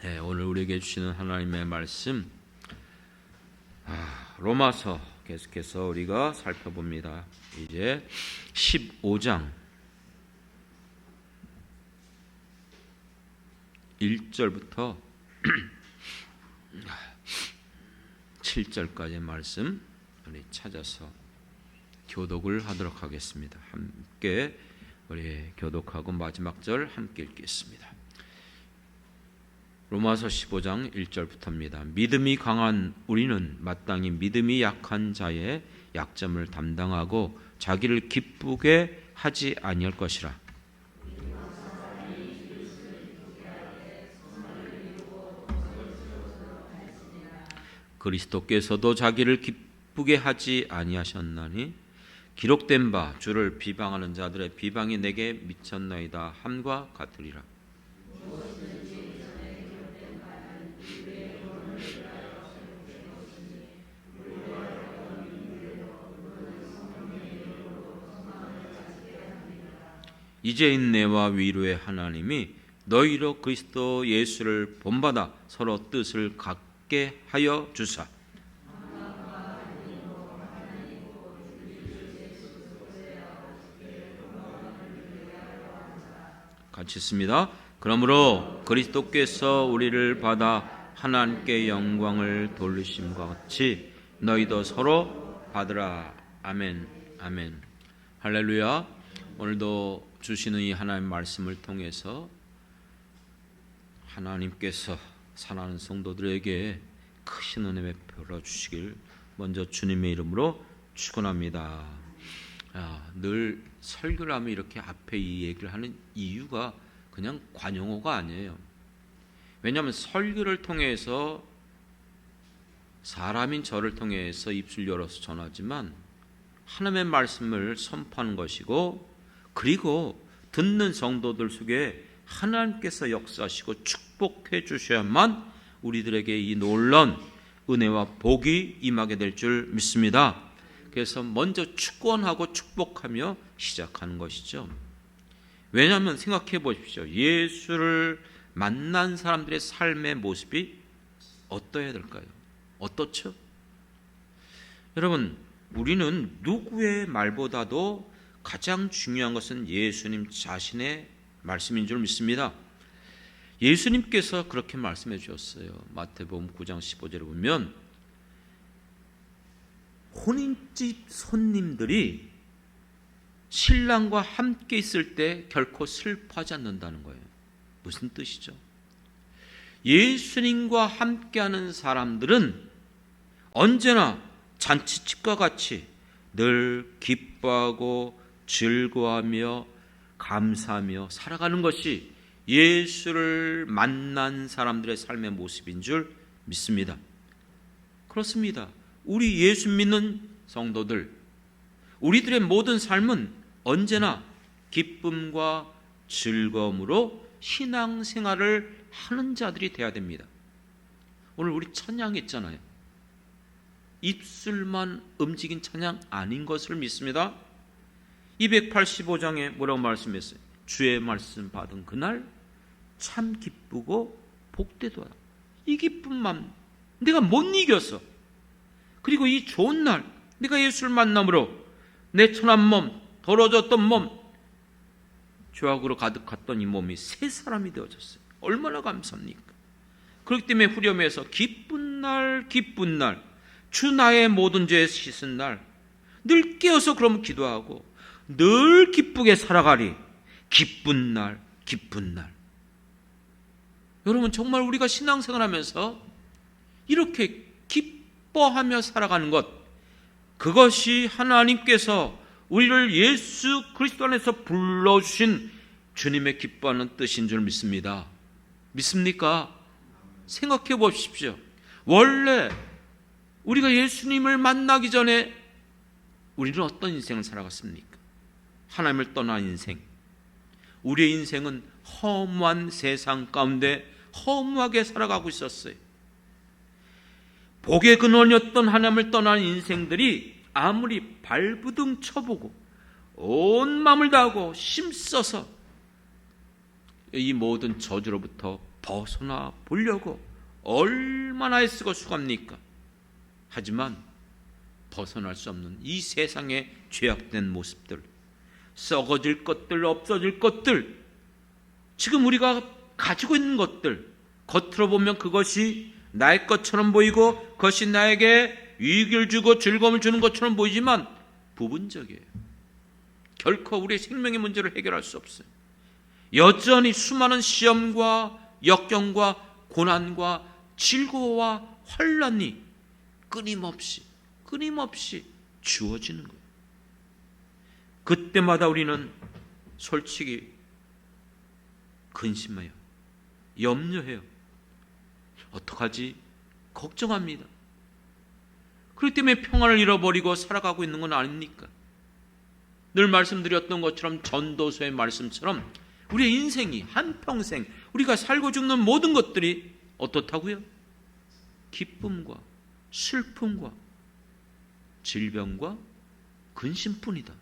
오늘 우리에게 주시는 하나님의 말씀, 로마서 계속해서 우리가 살펴봅니다. 이제 15장 1절부터 7절까지의 말씀 우리 찾아서 교독을 하도록 하겠습니다. 함께 우리 교독하고 마지막 절 함께 읽겠습니다. 로마서 15장 1절부터입니다. 믿음이 강한 우리는 마땅히 믿음이 약한 자의 약점을 담당하고 자기를 기쁘게 하지 아니할 것이라. 그리스도께서도 자기를 기쁘게 하지 아니하셨나니 기록된 바 주를 비방하는 자들의 비방이 내게 미쳤나이다 함과 같으리라. 이제 인내와 위로의 하나님이 너희로 그리스도 예수를 본받아 서로 뜻을 같게 하여 주사. 같이 있습니다. 그러므로 그리스도께서 우리를 받아 하나님께 영광을 돌리심과 같이 너희도 서로 받으라. 아멘. 아멘. 할렐루야. 오늘도 주시는 이 하나님 말씀을 통해서 하나님께서 사랑하는 성도들에게 크신 은혜 베풀어 주시길 먼저 주님의 이름으로 축원합니다. 늘 설교를 하면 이렇게 앞에 이 얘기를 하는 이유가 그냥 관용어가 아니에요. 왜냐하면 설교를 통해서 사람인 저를 통해서 입술 열어서 전하지만 하나님의 말씀을 선포하는 것이고, 그리고 듣는 성도들 속에 하나님께서 역사하시고 축복해 주셔야만 우리들에게 이 놀라운 은혜와 복이 임하게 될 줄 믿습니다. 그래서 먼저 축원하고 축복하며 시작하는 것이죠. 왜냐하면 생각해 보십시오. 예수를 만난 사람들의 삶의 모습이 어떠해야 될까요? 어떻죠? 여러분, 우리는 누구의 말보다도 가장 중요한 것은 예수님 자신의 말씀인 줄 믿습니다. 예수님께서 그렇게 말씀해 주셨어요. 마태복음 9장 15절에 보면 혼인집 손님들이 신랑과 함께 있을 때 결코 슬퍼하지 않는다는 거예요. 무슨 뜻이죠? 예수님과 함께하는 사람들은 언제나 잔치집과 같이 늘 기뻐하고 즐거워하며 감사하며 살아가는 것이 예수를 만난 사람들의 삶의 모습인 줄 믿습니다. 그렇습니다. 우리 예수 믿는 성도들, 우리들의 모든 삶은 언제나 기쁨과 즐거움으로 신앙생활을 하는 자들이 되어야 됩니다. 오늘 우리 찬양 했잖아요. 입술만 움직인 찬양 아닌 것을 믿습니다. 285장에 뭐라고 말씀했어요? 주의 말씀 받은 그날 참 기쁘고 복되도다. 이 기쁜 마음 내가 못 이겼어. 그리고 이 좋은 날 내가 예수를 만남으로 내 천한 몸, 더러워졌던 몸, 죄악으로 가득했던 이 몸이 새 사람이 되어졌어요. 얼마나 감사합니까? 그렇기 때문에 후렴에서 기쁜 날 기쁜 날 주 나의 모든 죄 씻은 날 늘 깨어서 그러면 기도하고 늘 기쁘게 살아가리. 기쁜 날 기쁜 날. 여러분, 정말 우리가 신앙생활하면서 이렇게 기뻐하며 살아가는 것, 그것이 하나님께서 우리를 예수 그리스도 안에서 불러주신 주님의 기뻐하는 뜻인 줄 믿습니다. 믿습니까? 생각해 보십시오. 원래 우리가 예수님을 만나기 전에 우리는 어떤 인생을 살아갔습니까? 하나님을 떠난 인생. 우리의 인생은 허무한 세상 가운데 허무하게 살아가고 있었어요. 복의 근원이었던 하나님을 떠난 인생들이 아무리 발부둥 쳐보고 온 마음을 다하고 힘써서 이 모든 저주로부터 벗어나 보려고 얼마나 애쓰고 수고합니까? 하지만 벗어날 수 없는 이 세상의 죄악된 모습들, 썩어질 것들, 없어질 것들, 지금 우리가 가지고 있는 것들, 겉으로 보면 그것이 나의 것처럼 보이고 그것이 나에게 유익을 주고 즐거움을 주는 것처럼 보이지만 부분적이에요. 결코 우리의 생명의 문제를 해결할 수 없어요. 여전히 수많은 시험과 역경과 고난과 질고와 환난이 끊임없이 주어지는 거예요. 그때마다 우리는 솔직히 근심해요. 염려해요. 어떡하지? 걱정합니다. 그렇기 때문에 평안을 잃어버리고 살아가고 있는 건 아닙니까? 늘 말씀드렸던 것처럼 전도서의 말씀처럼 우리의 인생이 한평생 우리가 살고 죽는 모든 것들이 어떻다고요? 기쁨과 슬픔과 질병과 근심뿐이다.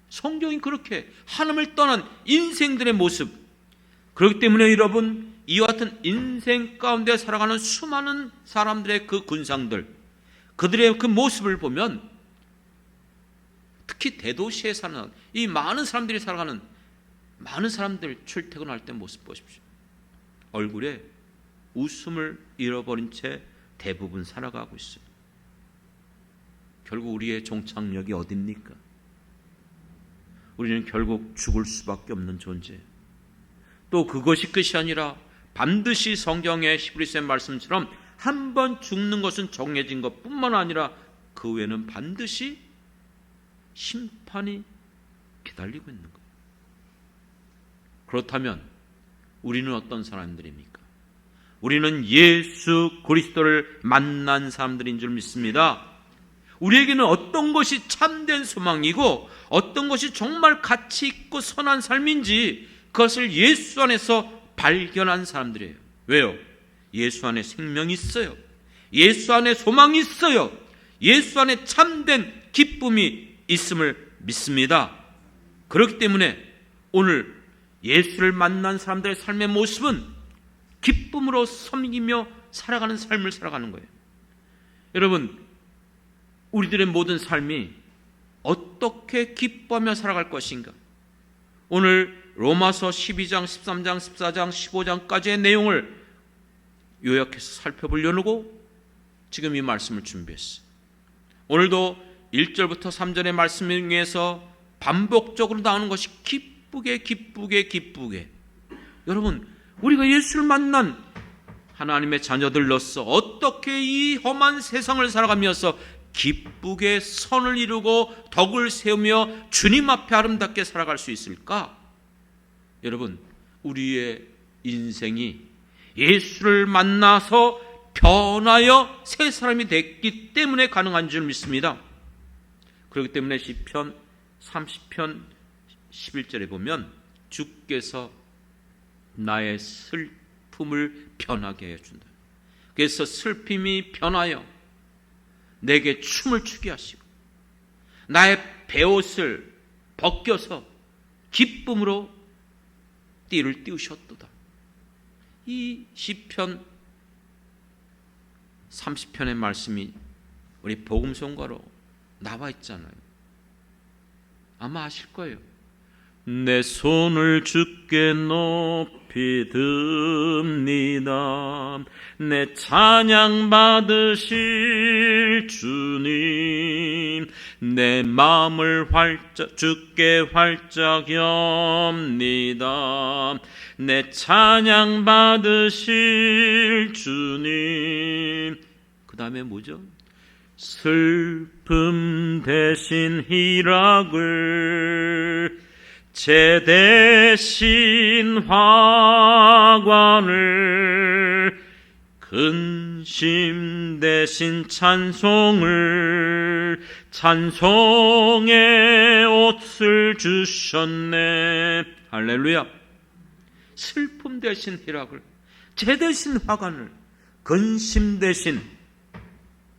성경이 그렇게 하나님을 떠난 인생들의 모습, 그렇기 때문에 여러분, 이와 같은 인생 가운데 살아가는 수많은 사람들의 그 군상들, 그들의 그 모습을 보면, 특히 대도시에 사는 이 많은 사람들이 살아가는 많은 사람들 출퇴근할 때 모습 보십시오. 얼굴에 웃음을 잃어버린 채 대부분 살아가고 있어요. 결국 우리의 종착역이 어딥니까? 우리는 결국 죽을 수밖에 없는 존재예요. 또 그것이 끝이 아니라 반드시 성경의 히브리서의 말씀처럼 한 번 죽는 것은 정해진 것뿐만 아니라 그 외에는 반드시 심판이 기다리고 있는 거예요. 그렇다면 우리는 어떤 사람들입니까? 우리는 예수 그리스도를 만난 사람들인 줄 믿습니다. 우리에게는 어떤 것이 참된 소망이고 어떤 것이 정말 가치 있고 선한 삶인지 그것을 예수 안에서 발견한 사람들이에요. 왜요? 예수 안에 생명이 있어요. 예수 안에 소망이 있어요. 예수 안에 참된 기쁨이 있음을 믿습니다. 그렇기 때문에 오늘 예수를 만난 사람들의 삶의 모습은 기쁨으로 섬기며 살아가는 삶을 살아가는 거예요. 여러분, 우리들의 모든 삶이 어떻게 기뻐하며 살아갈 것인가? 오늘 로마서 12장, 13장, 14장, 15장까지의 내용을 요약해서 살펴보려고 지금 이 말씀을 준비했어요. 오늘도 1절부터 3절의 말씀 중에서 반복적으로 나오는 것이 기쁘게. 여러분, 우리가 예수를 만난 하나님의 자녀들로서 어떻게 이 험한 세상을 살아가면서 기쁘게 선을 이루고 덕을 세우며 주님 앞에 아름답게 살아갈 수 있을까? 여러분, 우리의 인생이 예수를 만나서 변하여 새 사람이 됐기 때문에 가능한 줄 믿습니다. 그렇기 때문에 시편 30편 11절에 보면 주께서 나의 슬픔을 변하게 해준다. 그래서 슬픔이 변하여 내게 춤을 추게 하시고 나의 베옷을 벗겨서 기쁨으로 띠를 띄우셨도다. 이 시편 30편의 말씀이 우리 복음성가로 나와 있잖아요. 아마 아실 거예요. 내 손을 주께 높이 듭니다. 내 찬양 받으실 주님, 내 마음을 주께 활짝 엽니다. 내 찬양 받으실 주님. 그 다음에 뭐죠? 슬픔 대신 희락을, 제 대신 화관을, 근심 대신 찬송을, 찬송의 옷을 주셨네. 할렐루야. 슬픔 대신 희락을, 제 대신 화관을, 근심 대신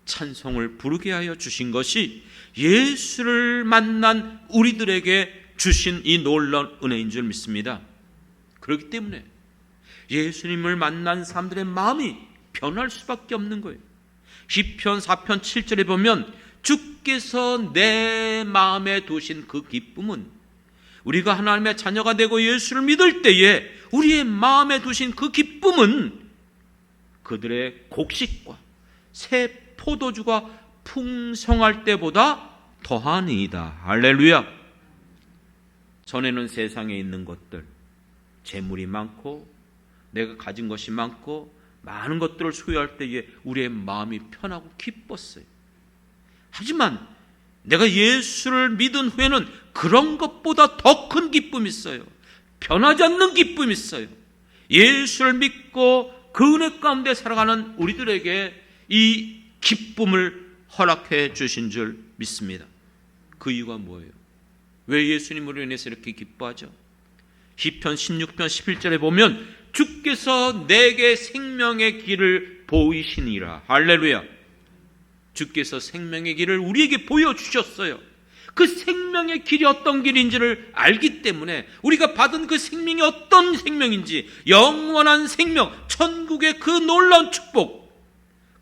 찬송을 부르게 하여 주신 것이 예수를 만난 우리들에게 주신 이 놀라운 은혜인 줄 믿습니다. 그렇기 때문에 예수님을 만난 사람들의 마음이 변할 수밖에 없는 거예요. 시편 4편 7절에 보면 주께서 내 마음에 두신 그 기쁨은, 우리가 하나님의 자녀가 되고 예수를 믿을 때에 우리의 마음에 두신 그 기쁨은 그들의 곡식과 새 포도주가 풍성할 때보다 더하니이다. 할렐루야. 전에는 세상에 있는 것들, 재물이 많고 내가 가진 것이 많고 많은 것들을 소유할 때에 우리의 마음이 편하고 기뻤어요. 하지만 내가 예수를 믿은 후에는 그런 것보다 더 큰 기쁨이 있어요. 변하지 않는 기쁨이 있어요. 예수를 믿고 그 은혜 가운데 살아가는 우리들에게 이 기쁨을 허락해 주신 줄 믿습니다. 그 이유가 뭐예요? 왜 예수님으로 인해서 이렇게 기뻐하죠? 시편 16편 11절에 보면 주께서 내게 생명의 길을 보이시니라. 할렐루야. 주께서 생명의 길을 우리에게 보여주셨어요. 그 생명의 길이 어떤 길인지를 알기 때문에 우리가 받은 그 생명이 어떤 생명인지, 영원한 생명, 천국의 그 놀라운 축복,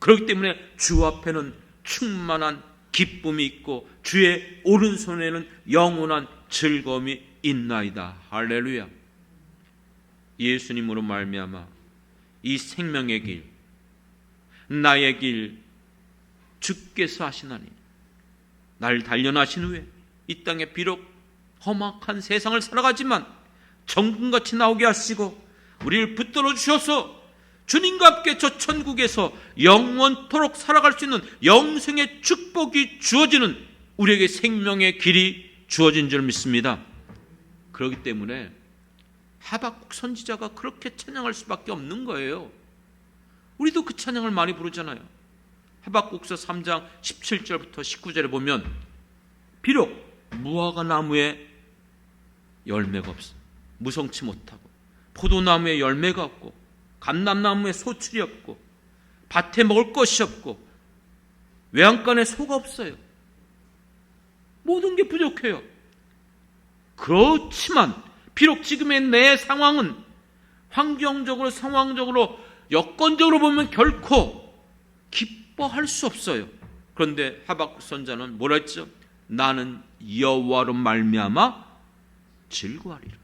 그렇기 때문에 주 앞에는 충만한 기쁨이 있고 주의 오른손에는 영원한 즐거움이 있나이다. 할렐루야. 예수님으로 말미암아 이 생명의 길, 나의 길 주께서 하시나니, 날 단련하신 후에 이 땅에 비록 험악한 세상을 살아가지만 정금같이 나오게 하시고 우리를 붙들어 주셔서 주님과 함께 저 천국에서 영원토록 살아갈 수 있는 영생의 축복이 주어지는 우리에게 생명의 길이 주어진 줄 믿습니다. 그렇기 때문에 하박국 선지자가 그렇게 찬양할 수밖에 없는 거예요. 우리도 그 찬양을 많이 부르잖아요. 하박국서 3장 17절부터 19절에 보면 비록 무화과 나무에 열매가 없어, 무성치 못하고 포도나무에 열매가 없고 감람나무에 소출이 없고 밭에 먹을 것이 없고 외양간에 소가 없어요. 모든 게 부족해요. 그렇지만 비록 지금의 내 상황은 환경적으로, 상황적으로, 여건적으로 보면 결코 기뻐할 수 없어요. 그런데 하박국 선자는 뭐라 했죠? 나는 여호와로 말미암아 즐거워하리라.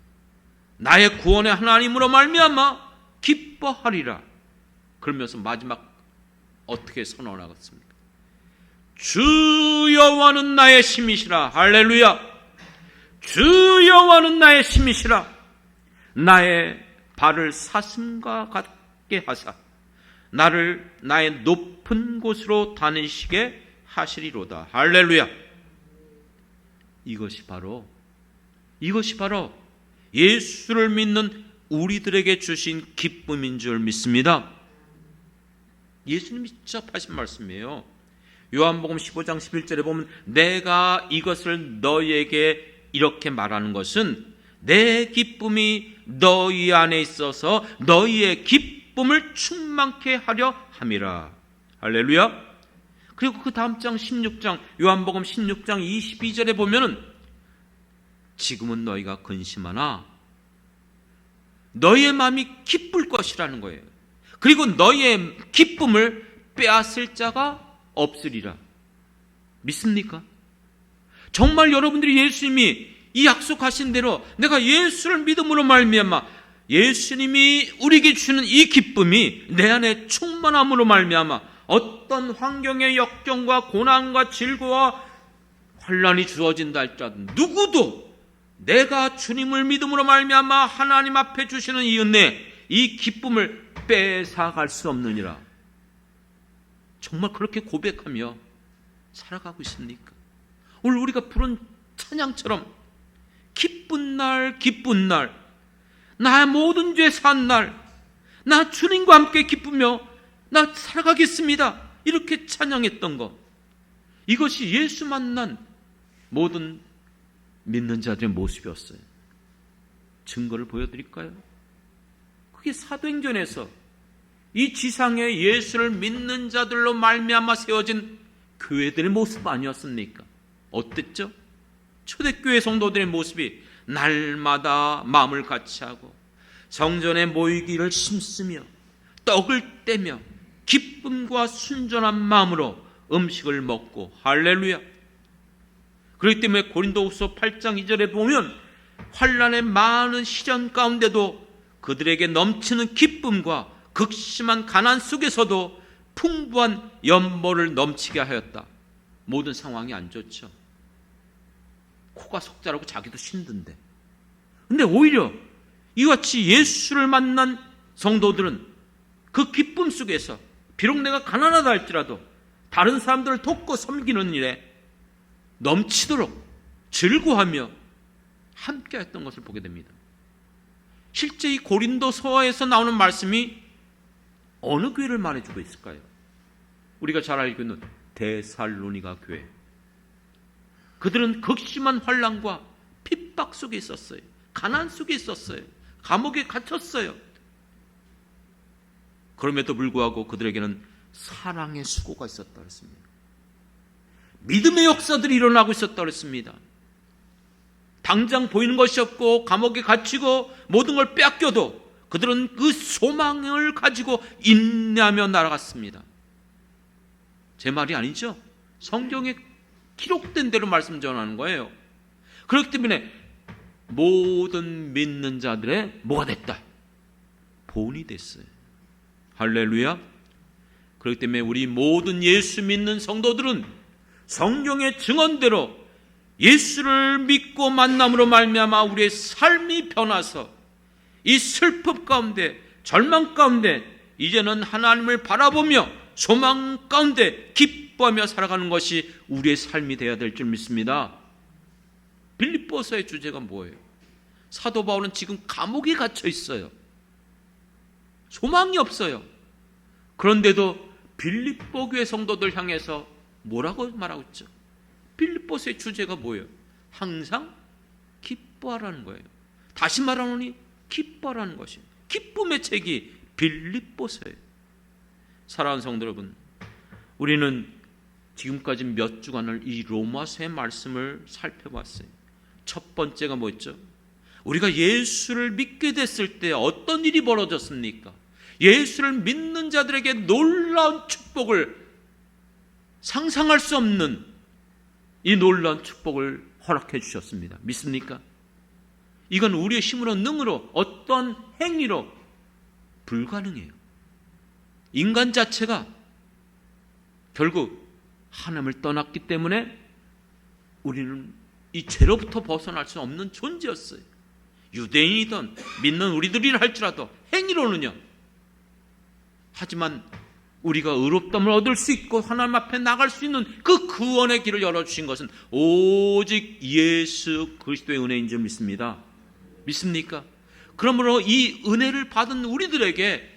나의 구원의 하나님으로 말미암아 기뻐하리라. 그러면서 마지막 어떻게 선언하겠습니까? 주 여호와는 나의 힘이시라. 할렐루야. 주 여호와는 나의 힘이시라. 나의 발을 사슴과 같게 하사 나를 나의 높은 곳으로 다니시게 하시리로다. 할렐루야. 이것이 바로 예수를 믿는 우리들에게 주신 기쁨인 줄 믿습니다. 예수님이 직접 하신 말씀이에요. 요한복음 15장 11절에 보면 내가 이것을 너희에게 이렇게 말하는 것은 내 기쁨이 너희 안에 있어서 너희의 기쁨을 충만케 하려 함이라. 할렐루야. 그리고 그 다음 장 16장 요한복음 16장 22절에 보면은 지금은 너희가 근심하나 너희의 마음이 기쁠 것이라는 거예요. 그리고 너희의 기쁨을 빼앗을 자가 없으리라. 믿습니까? 정말 여러분들이 예수님이 이 약속하신 대로 내가 예수를 믿음으로 말미암아 예수님이 우리에게 주는 이 기쁨이 내 안에 충만함으로 말미암아 어떤 환경의 역경과 고난과 질고와 환난이 주어진다 할지라도 누구도 내가 주님을 믿음으로 말미암아 하나님 앞에 주시는 이 은혜, 이 기쁨을 뺏어갈 수 없느니라. 정말 그렇게 고백하며 살아가고 있습니까? 오늘 우리가 부른 찬양처럼 기쁜 날, 기쁜 날, 나의 모든 죄 산 날, 나 주님과 함께 기쁘며 나 살아가겠습니다. 이렇게 찬양했던 것, 이것이 예수 만난 모든 믿는 자들의 모습이었어요. 증거를 보여드릴까요? 그게 사도행전에서 이 지상에 예수를 믿는 자들로 말미암아 세워진 교회들의 모습 아니었습니까? 어땠죠? 초대교회 성도들의 모습이 날마다 마음을 같이하고 성전에 모이기를 힘쓰며 떡을 떼며 기쁨과 순전한 마음으로 음식을 먹고 할렐루야. 그렇기 때문에 고린도후서 8장 2절에 보면 환난의 많은 시련 가운데도 그들에게 넘치는 기쁨과 극심한 가난 속에서도 풍부한 연보를 넘치게 하였다. 모든 상황이 안 좋죠. 코가 석자라고 자기도 힘든데. 근데 오히려 이같이 예수를 만난 성도들은 그 기쁨 속에서 비록 내가 가난하다 할지라도 다른 사람들을 돕고 섬기는 일에 넘치도록 즐거워하며 함께했던 것을 보게 됩니다. 실제 이 고린도서에서 나오는 말씀이 어느 교회를 말해주고 있을까요? 우리가 잘 알고 있는 데살로니가 교회. 그들은 극심한 환난과 핍박 속에 있었어요. 가난 속에 있었어요. 감옥에 갇혔어요. 그럼에도 불구하고 그들에게는 사랑의 수고가 있었다 그랬습니다. 믿음의 역사들이 일어나고 있었다 그랬습니다. 당장 보이는 것이 없고 감옥에 갇히고 모든 걸 빼앗겨도 그들은 그 소망을 가지고 인내하며 날아갔습니다. 제 말이 아니죠. 성경에 기록된 대로 말씀 전하는 거예요. 그렇기 때문에 모든 믿는 자들의 뭐가 됐다? 본이 됐어요. 할렐루야. 그렇기 때문에 우리 모든 예수 믿는 성도들은 성경의 증언대로 예수를 믿고 만남으로 말미암아 우리의 삶이 변화서 이 슬픔 가운데 절망 가운데 이제는 하나님을 바라보며 소망 가운데 기뻐하며 살아가는 것이 우리의 삶이 되어야 될 줄 믿습니다. 빌립보서의 주제가 뭐예요? 사도 바울은 지금 감옥에 갇혀 있어요. 소망이 없어요. 그런데도 빌립보 교회 성도들 향해서 뭐라고 말하고 있죠? 빌립보서의 주제가 뭐예요? 항상 기뻐하라는 거예요. 다시 말하노니 기뻐하라는 것이에요. 기쁨의 책이 빌립보서예요. 사랑하는 성도 여러분, 우리는 지금까지 몇 주간을 이 로마서의 말씀을 살펴봤어요. 첫 번째가 뭐였죠? 우리가 예수를 믿게 됐을 때 어떤 일이 벌어졌습니까? 예수를 믿는 자들에게 놀라운 축복을, 상상할 수 없는 이 놀라운 축복을 허락해 주셨습니다. 믿습니까? 이건 우리의 힘으로 능으로 어떤 행위로 불가능해요. 인간 자체가 결국 하나님을 떠났기 때문에 우리는 이 죄로부터 벗어날 수 없는 존재였어요. 유대인이든 믿는 우리들이라 할지라도 행위로는요. 하지만 우리가 의롭다함을 얻을 수 있고 하나님 앞에 나갈 수 있는 그 구원의 길을 열어주신 것은 오직 예수 그리스도의 은혜인 줄 믿습니다. 믿습니까? 그러므로 이 은혜를 받은 우리들에게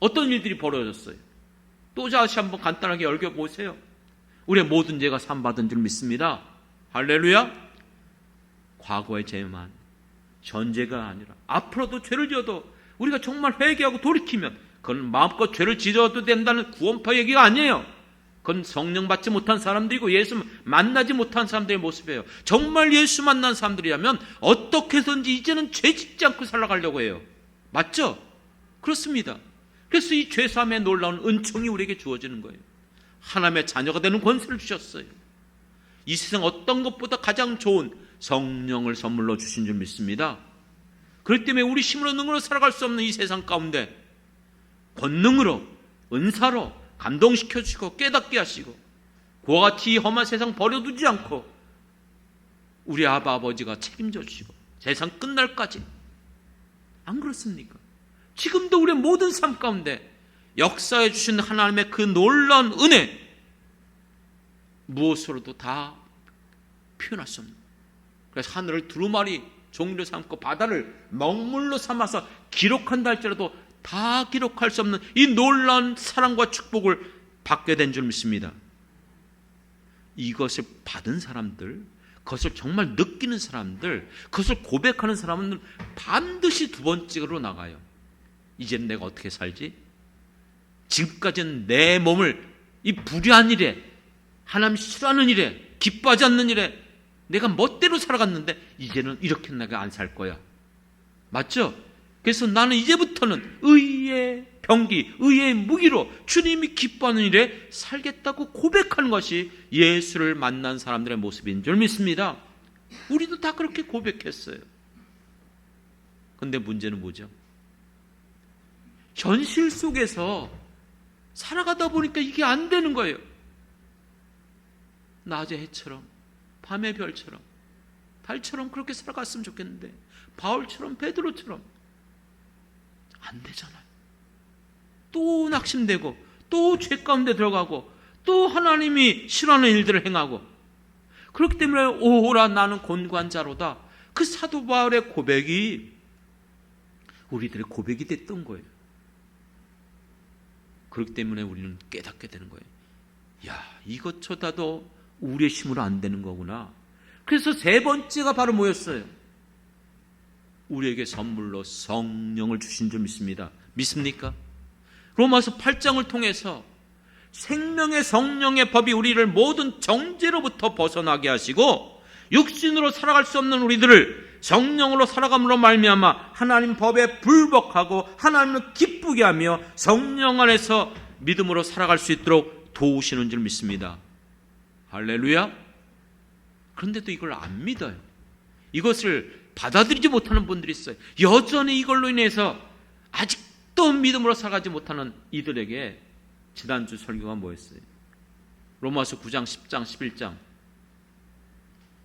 어떤 일들이 벌어졌어요? 또 다시 한번 간단하게 읽어보세요. 우리의 모든 죄가 사함받은 줄 믿습니다. 할렐루야. 과거의 죄만, 전죄가 아니라 앞으로도 죄를 지어도 우리가 정말 회개하고 돌이키면 그건 마음껏 죄를 지어도 된다는 구원파 얘기가 아니에요. 그건 성령 받지 못한 사람들이고 예수 만나지 못한 사람들의 모습이에요. 정말 예수 만난 사람들이라면 어떻게 해서든지 이제는 죄 짓지 않고 살아가려고 해요. 맞죠? 그렇습니다. 그래서 이 죄사함의 놀라운 은총이 우리에게 주어지는 거예요. 하나님의 자녀가 되는 권세를 주셨어요. 이 세상 어떤 것보다 가장 좋은 성령을 선물로 주신 줄 믿습니다. 그렇기 때문에 우리 힘으로 능으로 살아갈 수 없는 이 세상 가운데 권능으로, 은사로 감동시켜 주시고 깨닫게 하시고 그와 같이 이 험한 세상 버려두지 않고 우리 아버지가 책임져 주시고 세상 끝날까지, 안 그렇습니까? 지금도 우리의 모든 삶 가운데 역사해 주신 하나님의 그 놀라운 은혜, 무엇으로도 다 표현할 수 없는, 그래서 하늘을 두루마리 종이로 삼고 바다를 먹물로 삼아서 기록한다 할지라도 다 기록할 수 없는 이 놀라운 사랑과 축복을 받게 된 줄 믿습니다. 이것을 받은 사람들, 그것을 정말 느끼는 사람들, 그것을 고백하는 사람은 반드시 두 번째로 나가요. 이제는 내가 어떻게 살지? 지금까지는 내 몸을 이 불의한 일에, 하나님 싫어하는 일에, 기뻐하지 않는 일에 내가 멋대로 살아갔는데 이제는 이렇게 내가 안 살 거야. 맞죠? 그래서 나는 이제부터는 의의 병기, 의의 무기로 주님이 기뻐하는 일에 살겠다고 고백하는 것이 예수를 만난 사람들의 모습인 줄 믿습니다. 우리도 다 그렇게 고백했어요. 그런데 문제는 뭐죠? 현실 속에서 살아가다 보니까 이게 안 되는 거예요. 낮의 해처럼, 밤의 별처럼, 달처럼 그렇게 살아갔으면 좋겠는데 바울처럼, 베드로처럼 안 되잖아요. 또 낙심되고 또 죄 가운데 들어가고 또 하나님이 싫어하는 일들을 행하고, 그렇기 때문에 오라 나는 곤고한 자로다, 그 사도 바울의 고백이 우리들의 고백이 됐던 거예요. 그렇기 때문에 우리는 깨닫게 되는 거예요. 야, 이것조차도 우리의 힘으로 안 되는 거구나. 그래서 세 번째가 바로 뭐였어요? 우리에게 선물로 성령을 주신 줄 믿습니다. 믿습니까? 로마서 8장을 통해서 생명의 성령의 법이 우리를 모든 정죄로부터 벗어나게 하시고 육신으로 살아갈 수 없는 우리들을 성령으로 살아감으로 말미암아 하나님 법에 불복하고 하나님을 기쁘게 하며 성령 안에서 믿음으로 살아갈 수 있도록 도우시는 줄 믿습니다. 할렐루야. 그런데도 이걸 안 믿어요. 이것을 받아들이지 못하는 분들이 있어요. 여전히 이걸로 인해서 아직도 믿음으로 살아가지 못하는 이들에게 지난주 설교가 뭐였어요? 로마서 9장, 10장, 11장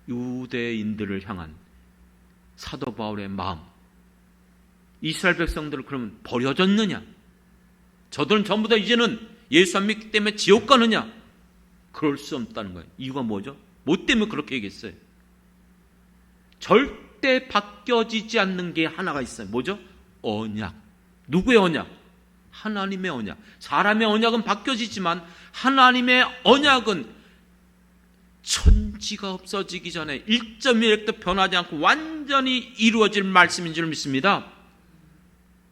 유대인들을 향한 사도 바울의 마음. 이스라엘 백성들을 그러면 버려졌느냐? 저들은 전부 다 이제는 예수 안 믿기 때문에 지옥 가느냐? 그럴 수 없다는 거예요. 이유가 뭐죠? 뭐 때문에 그렇게 얘기했어요? 절대 바뀌어지지 않는 게 하나가 있어요. 뭐죠? 언약. 누구의 언약? 하나님의 언약. 사람의 언약은 바뀌어지지만 하나님의 언약은 천지가 없어지기 전에 1.1획도 변하지 않고 완전히 이루어질 말씀인 줄 믿습니다.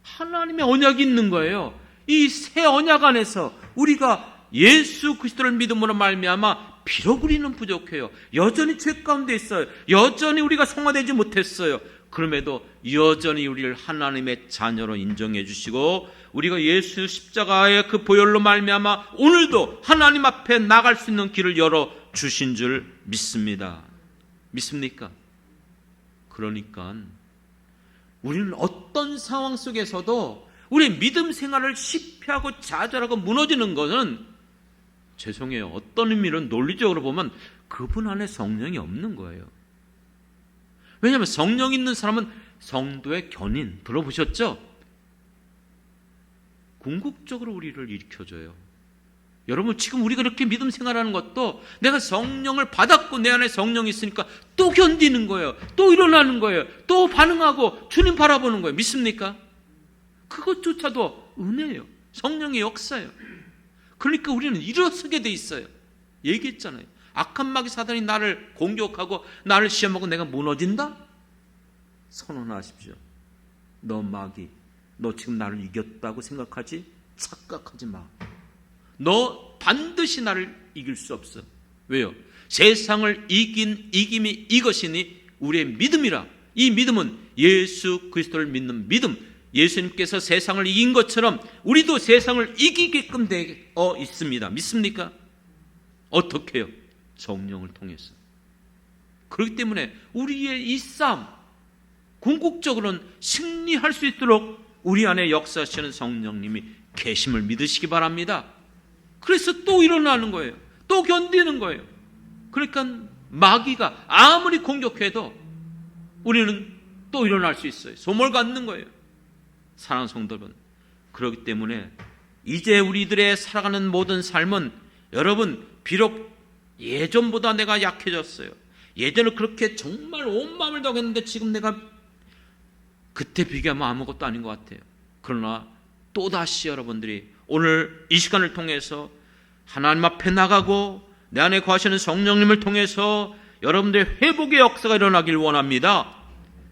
하나님의 언약이 있는 거예요. 이 새 언약 안에서 우리가 예수 그리스도를 믿음으로 말미암아 비록 우리는 부족해요. 여전히 죄 가운데 있어요. 여전히 우리가 성화되지 못했어요. 그럼에도 여전히 우리를 하나님의 자녀로 인정해 주시고 우리가 예수 십자가의 그 보혈로 말미암아 오늘도 하나님 앞에 나갈 수 있는 길을 열어 주신 줄 믿습니다. 믿습니까? 그러니까 우리는 어떤 상황 속에서도 우리의 믿음 생활을 실패하고 좌절하고 무너지는 것은, 죄송해요, 어떤 의미로 논리적으로 보면 그분 안에 성령이 없는 거예요. 왜냐하면 성령 있는 사람은 성도의 견인, 들어보셨죠? 궁극적으로 우리를 일으켜줘요. 여러분, 지금 우리가 이렇게 믿음 생활하는 것도 내가 성령을 받았고 내 안에 성령이 있으니까 또 견디는 거예요. 또 일어나는 거예요. 또 반응하고 주님 바라보는 거예요. 믿습니까? 그것조차도 은혜예요. 성령의 역사예요. 그러니까 우리는 일어서게 돼 있어요. 얘기했잖아요. 악한 마귀 사단이 나를 공격하고 나를 시험하고 내가 무너진다? 선언하십시오. 너 마귀, 너 지금 나를 이겼다고 생각하지? 착각하지 마. 너 반드시 나를 이길 수 없어. 왜요? 세상을 이긴 이김이 이것이니 우리의 믿음이라. 이 믿음은 예수 그리스도를 믿는 믿음. 예수님께서 세상을 이긴 것처럼 우리도 세상을 이기게끔 되어 있습니다. 믿습니까? 어떻게 해요? 성령을 통해서. 그렇기 때문에 우리의 이 싸움, 궁극적으로는 승리할 수 있도록 우리 안에 역사하시는 성령님이 계심을 믿으시기 바랍니다. 그래서 또 일어나는 거예요. 또 견디는 거예요. 그러니까 마귀가 아무리 공격해도 우리는 또 일어날 수 있어요. 소망을 갖는 거예요. 사랑하는 성도 여러분, 그렇기 때문에 이제 우리들의 살아가는 모든 삶은, 여러분, 비록 예전보다 내가 약해졌어요. 예전에 그렇게 정말 온 마음을 다했는데 지금 내가 그때 비교하면 아무것도 아닌 것 같아요. 그러나 또다시 여러분들이 오늘 이 시간을 통해서 하나님 앞에 나가고 내 안에 거하시는 성령님을 통해서 여러분들의 회복의 역사가 일어나길 원합니다.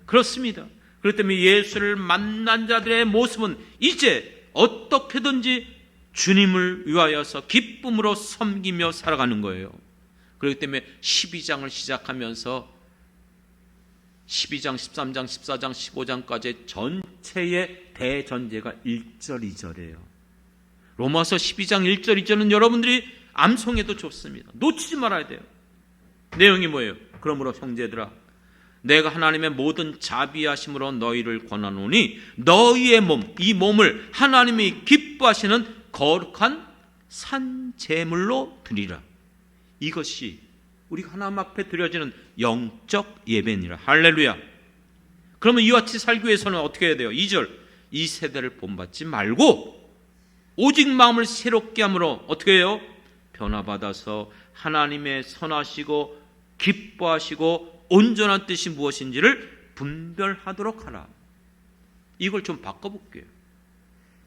그렇습니다. 그렇기 때문에 예수를 만난 자들의 모습은 이제 어떻게든지 주님을 위하여서 기쁨으로 섬기며 살아가는 거예요. 그렇기 때문에 12장을 시작하면서 12장, 13장, 14장, 15장까지 전체의 대전제가 1절, 2절이에요. 로마서 12장 1절, 2절은 여러분들이 암송해도 좋습니다. 놓치지 말아야 돼요. 내용이 뭐예요? 그러므로 형제들아, 내가 하나님의 모든 자비하심으로 너희를 권하노니 너희의 몸, 이 몸을 하나님이 기뻐하시는 거룩한 산제물로 드리라. 이것이 우리가 하나님 앞에 드려지는 영적 예배니라. 할렐루야. 그러면 이와 같이 살기 위해서는 어떻게 해야 돼요? 2절, 이 세대를 본받지 말고 오직 마음을 새롭게 함으로 어떻게 해요? 변화받아서 하나님의 선하시고 기뻐하시고 온전한 뜻이 무엇인지를 분별하도록 하라. 이걸 좀 바꿔볼게요.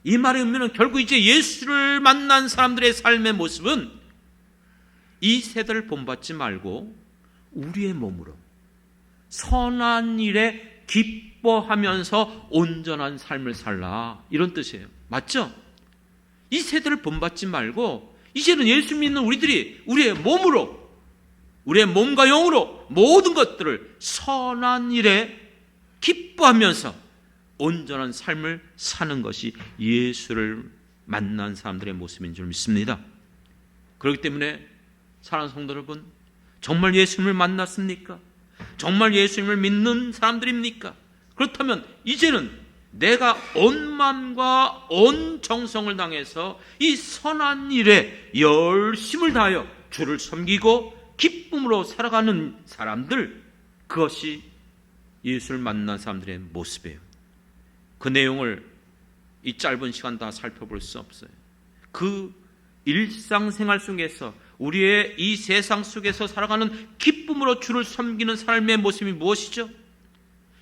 이 말의 의미는 결국 이제 예수를 만난 사람들의 삶의 모습은 이 세대를 본받지 말고 우리의 몸으로 선한 일에 기뻐하면서 온전한 삶을 살라, 이런 뜻이에요. 맞죠? 이 세대를 본받지 말고 이제는 예수 믿는 우리들이 우리의 몸으로, 우리의 몸과 영으로 모든 것들을 선한 일에 기뻐하면서 온전한 삶을 사는 것이 예수를 만난 사람들의 모습인 줄 믿습니다. 그렇기 때문에 사랑하는 성도 여러분, 정말 예수님을 만났습니까? 정말 예수님을 믿는 사람들입니까? 그렇다면 이제는 내가 온 마음과 온 정성을 당해서 이 선한 일에 열심을 다하여 주를 섬기고 기쁨으로 살아가는 사람들, 그것이 예수를 만난 사람들의 모습이에요. 그 내용을 이 짧은 시간 다 살펴볼 수 없어요. 그 일상생활 속에서 우리의 이 세상 속에서 살아가는 기쁨으로 주를 섬기는 삶의 모습이 무엇이죠?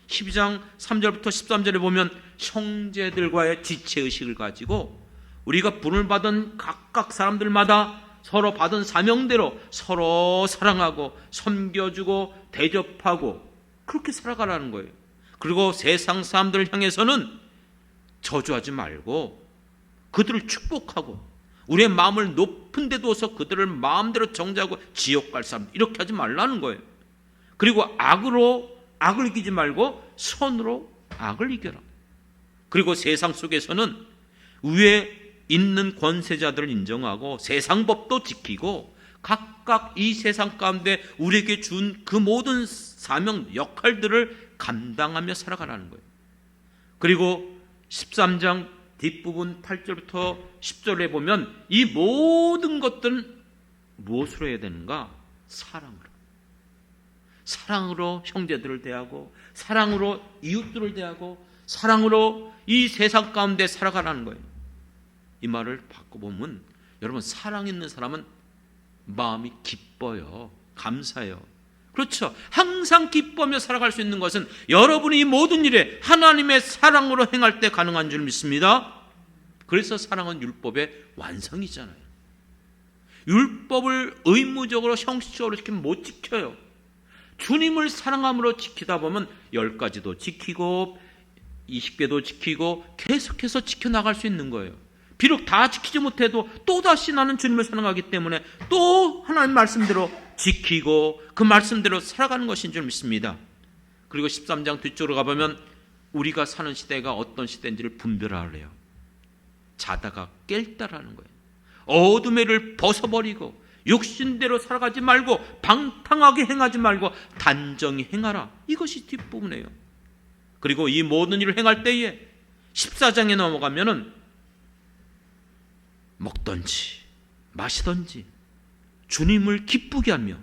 12장 3절부터 13절에 보면 형제들과의 지체의식을 가지고 우리가 분을 받은 각각 사람들마다 서로 받은 사명대로 서로 사랑하고 섬겨주고 대접하고 그렇게 살아가라는 거예요. 그리고 세상 사람들을 향해서는 저주하지 말고 그들을 축복하고 우리의 마음을 높은 데 두어서 그들을 마음대로 정죄하고 지옥 갈 사람, 이렇게 하지 말라는 거예요. 그리고 악을 이기지 말고 선으로 악을 이겨라. 그리고 세상 속에서는 위에 있는 권세자들을 인정하고 세상 법도 지키고 각각 이 세상 가운데 우리에게 준 그 모든 사명, 역할들을 감당하며 살아가라는 거예요. 그리고 13장 뒷부분 8절부터 10절에 보면 이 모든 것들은 무엇으로 해야 되는가? 사랑으로. 사랑으로 형제들을 대하고 사랑으로 이웃들을 대하고 사랑으로 이 세상 가운데 살아가라는 거예요. 이 말을 바꿔보면 여러분, 사랑 있는 사람은 마음이 기뻐요. 감사해요. 그렇죠. 항상 기뻐하며 살아갈 수 있는 것은 여러분이 이 모든 일에 하나님의 사랑으로 행할 때 가능한 줄 믿습니다. 그래서 사랑은 율법의 완성이잖아요. 율법을 의무적으로 형식적으로 지키면 못 지켜요. 주님을 사랑함으로 지키다 보면 10가지도 지키고 20개도 지키고 계속해서 지켜나갈 수 있는 거예요. 비록 다 지키지 못해도 또다시 나는 주님을 사랑하기 때문에 또 하나님 말씀대로 지키고 그 말씀대로 살아가는 것인 줄 믿습니다. 그리고 13장 뒤쪽으로 가보면 우리가 사는 시대가 어떤 시대인지를 분별하래요. 자다가 깰다라는 거예요. 어둠의 일을 벗어버리고 육신대로 살아가지 말고 방탕하게 행하지 말고 단정히 행하라. 이것이 뒷부분이에요. 그리고 이 모든 일을 행할 때에 14장에 넘어가면은 먹든지 마시든지 주님을 기쁘게 하며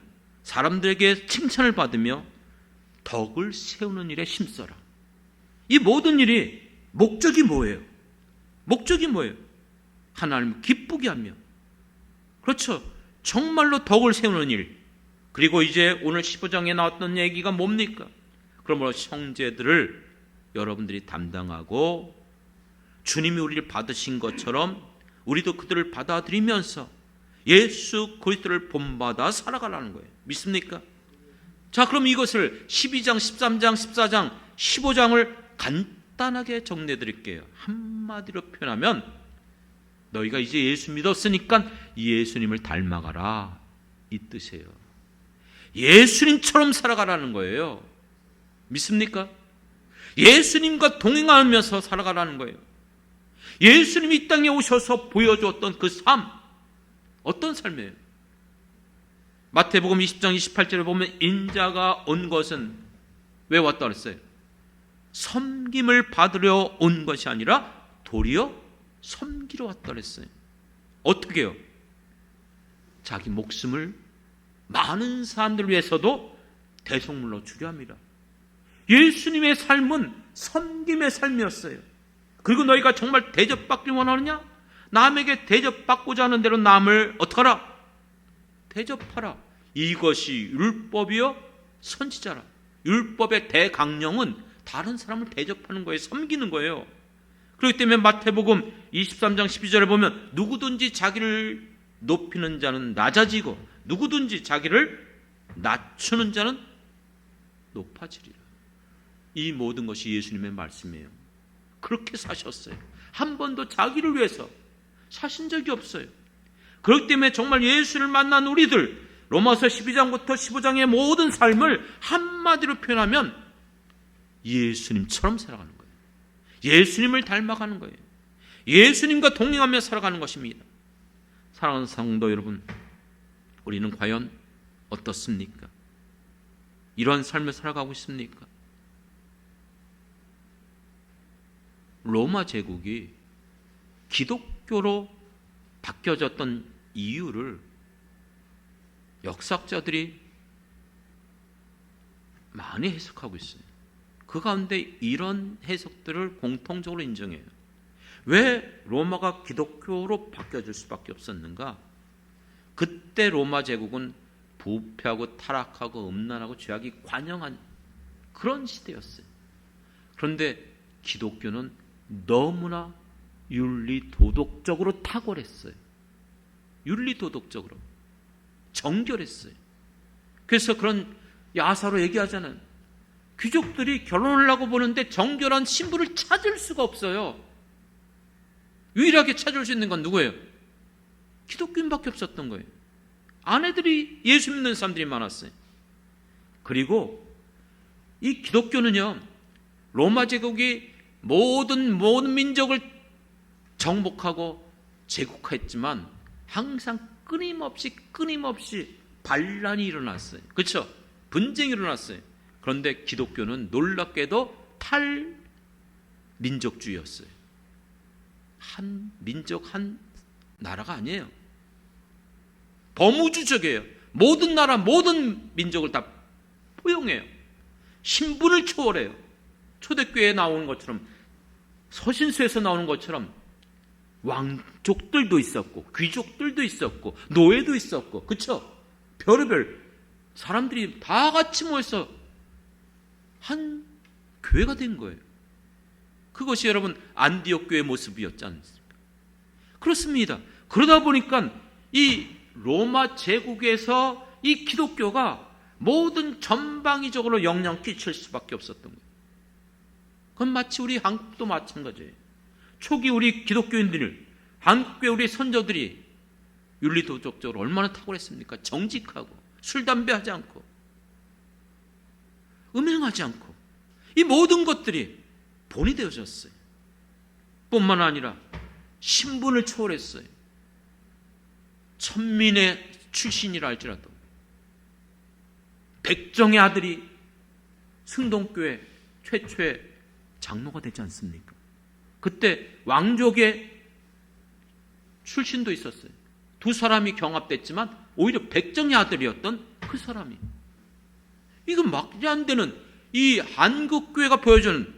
사람들에게 칭찬을 받으며 덕을 세우는 일에 힘써라. 이 모든 일이 목적이 뭐예요? 목적이 뭐예요? 하나님을 기쁘게 하며, 그렇죠, 정말로 덕을 세우는 일. 그리고 이제 오늘 15장에 나왔던 얘기가 뭡니까? 그러므로 형제들을 여러분들이 담당하고 주님이 우리를 받으신 것처럼 우리도 그들을 받아들이면서 예수 그리스도를 본받아 살아가라는 거예요. 믿습니까? 자, 그럼 이것을 12장, 13장, 14장, 15장을 간단하게 정리해 드릴게요. 한마디로 표현하면 너희가 이제 예수 믿었으니까 예수님을 닮아가라, 이 뜻이에요. 예수님처럼 살아가라는 거예요. 믿습니까? 예수님과 동행하면서 살아가라는 거예요. 예수님이 이 땅에 오셔서 보여주었던 그 삶, 어떤 삶이에요? 마태복음 20장 28절에 보면 인자가 온 것은 왜 왔다 그랬어요? 섬김을 받으려 온 것이 아니라 도리어 섬기러 왔다 그랬어요. 어떻게 해요? 자기 목숨을 많은 사람들 위해서도 대속물로 주려 합니다. 예수님의 삶은 섬김의 삶이었어요. 그리고 너희가 정말 대접받길 원하느냐? 남에게 대접받고자 하는 대로 남을 어떻게 하라? 대접하라. 이것이 율법이요 선지자라. 율법의 대강령은 다른 사람을 대접하는 거예요. 섬기는 거예요. 그렇기 때문에 마태복음 23장 12절에 보면 누구든지 자기를 높이는 자는 낮아지고 누구든지 자기를 낮추는 자는 높아지리라. 이 모든 것이 예수님의 말씀이에요. 그렇게 사셨어요. 한 번도 자기를 위해서 사신 적이 없어요. 그렇기 때문에 정말 예수를 만난 우리들, 로마서 12장부터 15장의 모든 삶을 한마디로 표현하면 예수님처럼 살아가는 거예요. 예수님을 닮아가는 거예요. 예수님과 동행하며 살아가는 것입니다. 사랑하는 성도 여러분, 우리는 과연 어떻습니까? 이러한 삶을 살아가고 있습니까? 로마 제국이 기독교로 바뀌어졌던 이유를 역사학자들이 많이 해석하고 있어요. 그 가운데 이런 해석들을 공통적으로 인정해요. 왜 로마가 기독교로 바뀌어질 수밖에 없었는가? 그때 로마 제국은 부패하고 타락하고 음란하고 죄악이 관영한 그런 시대였어요. 그런데 기독교는 너무나 윤리도덕적으로 탁월했어요. 윤리도덕적으로 정결했어요. 그래서 그런 야사로 얘기하잖아요. 귀족들이 결혼하려고 보는데 정결한 신부를 찾을 수가 없어요. 유일하게 찾을 수 있는 건 누구예요? 기독교인밖에 없었던 거예요. 아내들이 예수 믿는 사람들이 많았어요. 그리고 이 기독교는요, 로마 제국이 모든 민족을 정복하고 제국화했지만 항상 끊임없이 반란이 일어났어요. 그렇죠? 분쟁이 일어났어요. 그런데 기독교는 놀랍게도 탈민족주의였어요. 한 민족, 한 나라가 아니에요. 범우주적이에요. 모든 나라, 모든 민족을 다 포용해요. 신분을 초월해요. 초대교회에 나오는 것처럼, 서신서에서 나오는 것처럼 왕족들도 있었고 귀족들도 있었고 노예도 있었고, 그렇죠? 별의별 사람들이 다 같이 모여서 한 교회가 된 거예요. 그것이 여러분 안디옥 교회의 모습이었지 않습니까? 그렇습니다. 그러다 보니까 이 로마 제국에서 이 기독교가 모든 전방위적으로 영향을 끼칠 수밖에 없었던 거예요. 그건 마치 우리 한국도 마찬가지예요. 초기 우리 기독교인들, 한국교회 우리 선조들이 윤리도덕적으로 얼마나 탁월했습니까? 정직하고 술, 담배 하지 않고 음행하지 않고 이 모든 것들이 본이 되어졌어요. 뿐만 아니라 신분을 초월했어요. 천민의 출신이라 할지라도 백정의 아들이 승동교회 최초의 장로가 되지 않습니까? 그때 왕족의 출신도 있었어요. 두 사람이 경합됐지만 오히려 백정의 아들이었던 그 사람이, 이거 말이 안 되는 이 한국교회가 보여주는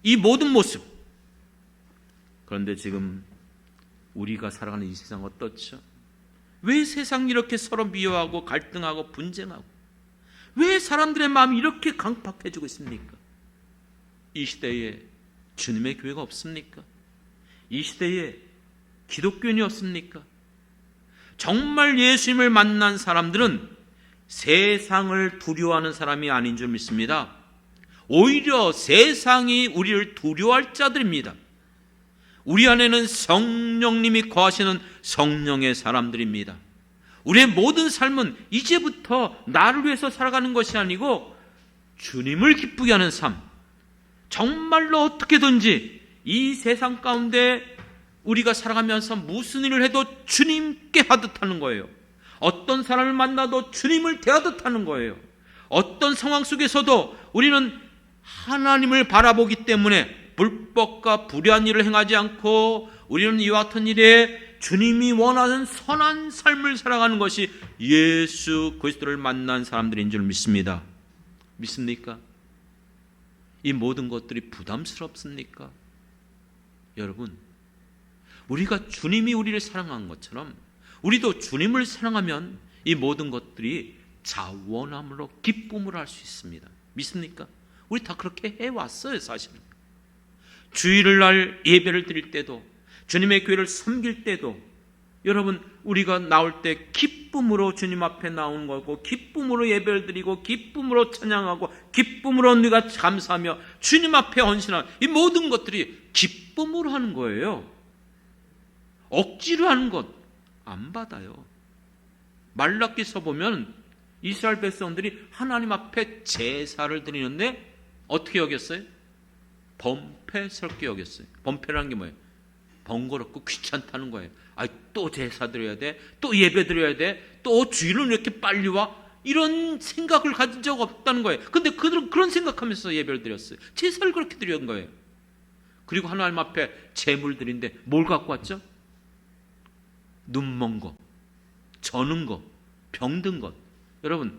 이 모든 모습. 그런데 지금 우리가 살아가는 이 세상 어떻죠? 왜 세상이 이렇게 서로 미워하고 갈등하고 분쟁하고, 왜 사람들의 마음이 이렇게 강팍해지고 있습니까? 이 시대에 주님의 교회가 없습니까? 이 시대에 기독교인이 없습니까? 정말 예수님을 만난 사람들은 세상을 두려워하는 사람이 아닌 줄 믿습니다. 오히려 세상이 우리를 두려워할 자들입니다. 우리 안에는 성령님이 거하시는 성령의 사람들입니다. 우리의 모든 삶은 이제부터 나를 위해서 살아가는 것이 아니고 주님을 기쁘게 하는 삶, 정말로 어떻게든지 이 세상 가운데 우리가 살아가면서 무슨 일을 해도 주님께 하듯 하는 거예요. 어떤 사람을 만나도 주님을 대하듯 하는 거예요. 어떤 상황 속에서도 우리는 하나님을 바라보기 때문에 불법과 불의한 일을 행하지 않고 우리는 이와 같은 일에 주님이 원하는 선한 삶을 살아가는 것이 예수 그리스도를 만난 사람들인 줄 믿습니다. 믿습니까? 이 모든 것들이 부담스럽습니까? 여러분, 우리가 주님이 우리를 사랑한 것처럼 우리도 주님을 사랑하면 이 모든 것들이 자원함으로 기쁨으로 할 수 있습니다. 믿습니까? 우리 다 그렇게 해왔어요. 사실은 주일날 예배를 드릴 때도, 주님의 교회를 섬길 때도, 여러분, 우리가 나올 때 기쁨으로 주님 앞에 나오는 거고, 기쁨으로 예배를 드리고, 기쁨으로 찬양하고, 기쁨으로 우리가 감사하며 주님 앞에 헌신하는 이 모든 것들이 기쁨으로 하는 거예요. 억지로 하는 것 안 받아요. 말라기서 보면 이스라엘 백성들이 하나님 앞에 제사를 드리는데 어떻게 여겼어요? 범패스럽게 여겼어요. 범패라는 게 뭐예요? 번거롭고 귀찮다는 거예요. 또 제사 드려야 돼, 또 예배 드려야 돼, 또 주일은 이렇게 빨리 와, 이런 생각을 가진 적 없다는 거예요. 근데 그들은 그런 생각하면서 예배를 드렸어요. 제사를 그렇게 드린 거예요. 그리고 하나님 앞에 제물 드린데 뭘 갖고 왔죠? 눈먼 거, 저는 거, 병든 것. 여러분,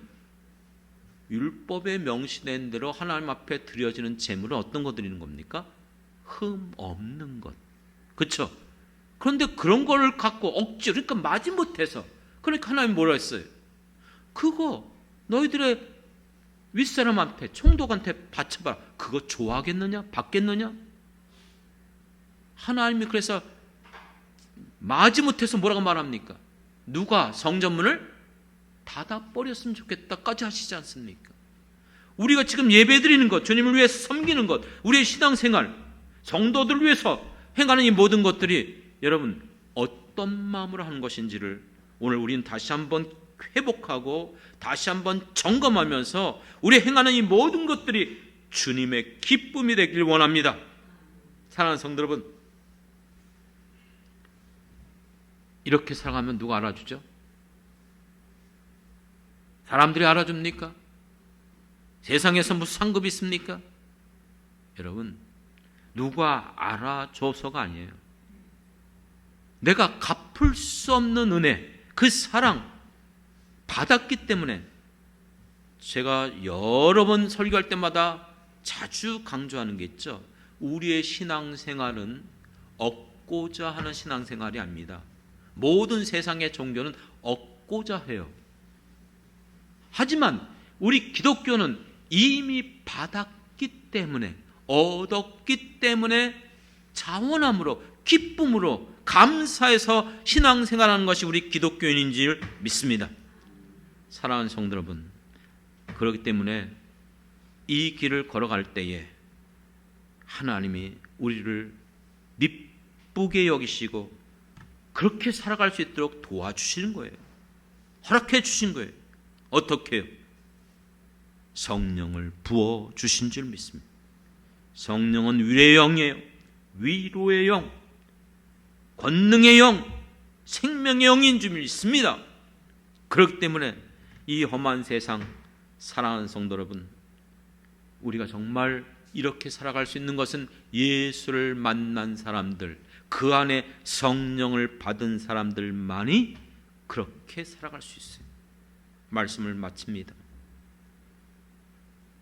율법에 명시된 대로 하나님 앞에 드려지는 제물은 어떤 거 드리는 겁니까? 흠 없는 것. 그렇죠? 그런데 그런 걸 갖고 억지로, 그러니까 마지못해서, 그러니까 하나님 뭐라 했어요? 그거 너희들의 윗사람한테, 총독한테 바쳐봐라. 그거 좋아하겠느냐? 받겠느냐? 하나님이 그래서 마지못해서 뭐라고 말합니까? 누가 성전문을 닫아버렸으면 좋겠다까지 하시지 않습니까? 우리가 지금 예배드리는 것, 주님을 위해서 섬기는 것, 우리의 신앙생활, 성도들을 위해서 행하는 이 모든 것들이 여러분 어떤 마음으로 하는 것인지를 오늘 우리는 다시 한번 회복하고 다시 한번 점검하면서 우리 행하는 이 모든 것들이 주님의 기쁨이 되길 원합니다. 사랑하는 성도 여러분, 이렇게 살아가면 누가 알아주죠? 사람들이 알아줍니까? 세상에서 무슨 상급이 있습니까? 여러분, 누가 알아줘서가 아니에요. 내가 갚을 수 없는 은혜, 그 사랑 받았기 때문에 제가 여러 번 설교할 때마다 자주 강조하는 게 있죠. 우리의 신앙생활은 얻고자 하는 신앙생활이 아닙니다. 모든 세상의 종교는 얻고자 해요. 하지만 우리 기독교는 이미 받았기 때문에, 얻었기 때문에 자원함으로, 기쁨으로, 감사해서 신앙생활하는 것이 우리 기독교인인 줄 믿습니다. 사랑하는 성도 여러분, 그렇기 때문에 이 길을 걸어갈 때에 하나님이 우리를 미쁘게 여기시고 그렇게 살아갈 수 있도록 도와주시는 거예요. 허락해 주신 거예요. 어떻게 해요? 성령을 부어주신 줄 믿습니다. 성령은 위로의 영이에요. 위로의 영, 권능의 영, 생명의 영인 줄 믿습니다. 그렇기 때문에 이 험한 세상, 사랑하는 성도 여러분, 우리가 정말 이렇게 살아갈 수 있는 것은 예수를 만난 사람들, 그 안에 성령을 받은 사람들만이 그렇게 살아갈 수 있어요. 말씀을 마칩니다.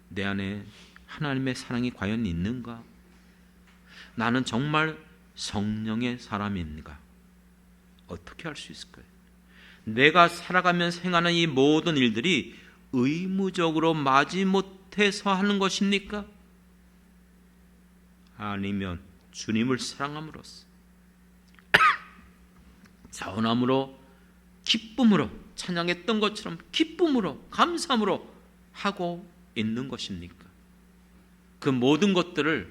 내 안에 하나님의 사랑이 과연 있는가? 나는 정말 성령의 사람인가? 어떻게 할 수 있을까요? 내가 살아가면서 행하는 이 모든 일들이 의무적으로 마지못해서 하는 것입니까? 아니면 주님을 사랑함으로써 자원함으로, 기쁨으로, 찬양했던 것처럼 기쁨으로, 감사함으로 하고 있는 것입니까? 그 모든 것들을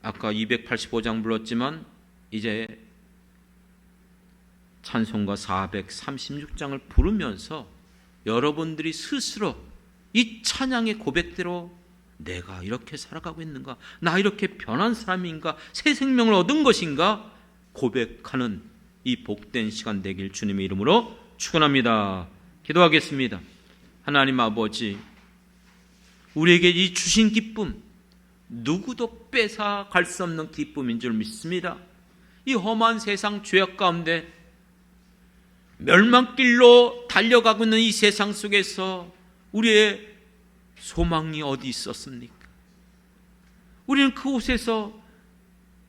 아까 285장 불렀지만 이제 찬송가 436장을 부르면서 여러분들이 스스로 이 찬양의 고백대로 내가 이렇게 살아가고 있는가, 나 이렇게 변한 사람인가, 새 생명을 얻은 것인가 고백하는 이 복된 시간 되길 주님의 이름으로 축원합니다. 기도하겠습니다. 하나님 아버지, 우리에게 이 주신 기쁨 누구도 뺏어 갈 수 없는 기쁨인 줄 믿습니다. 이 험한 세상 죄악 가운데 멸망길로 달려가고 있는 이 세상 속에서 우리의 소망이 어디 있었습니까? 우리는 그곳에서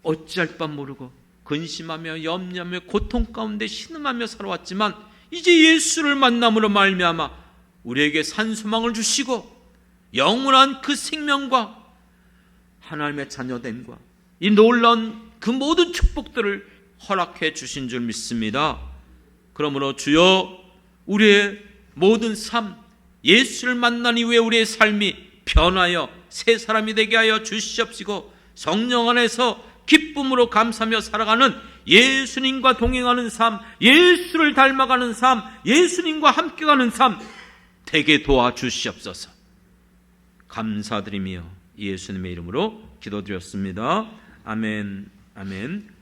어찌할 바 모르고 근심하며 염려하며 고통 가운데 신음하며 살아왔지만 이제 예수를 만남으로 말미암아 우리에게 산 소망을 주시고 영원한 그 생명과 하나님의 자녀됨과 이 놀라운 그 모든 축복들을 허락해 주신 줄 믿습니다. 그러므로 주여, 우리의 모든 삶, 예수를 만난 이후에 우리의 삶이 변하여 새 사람이 되게 하여 주시옵시고 성령 안에서 기쁨으로 감사하며 살아가는 예수님과 동행하는 삶, 예수를 닮아가는 삶, 예수님과 함께 가는 삶 되게 도와주시옵소서. 감사드리며 예수님의 이름으로 기도드렸습니다. 아멘, 아멘.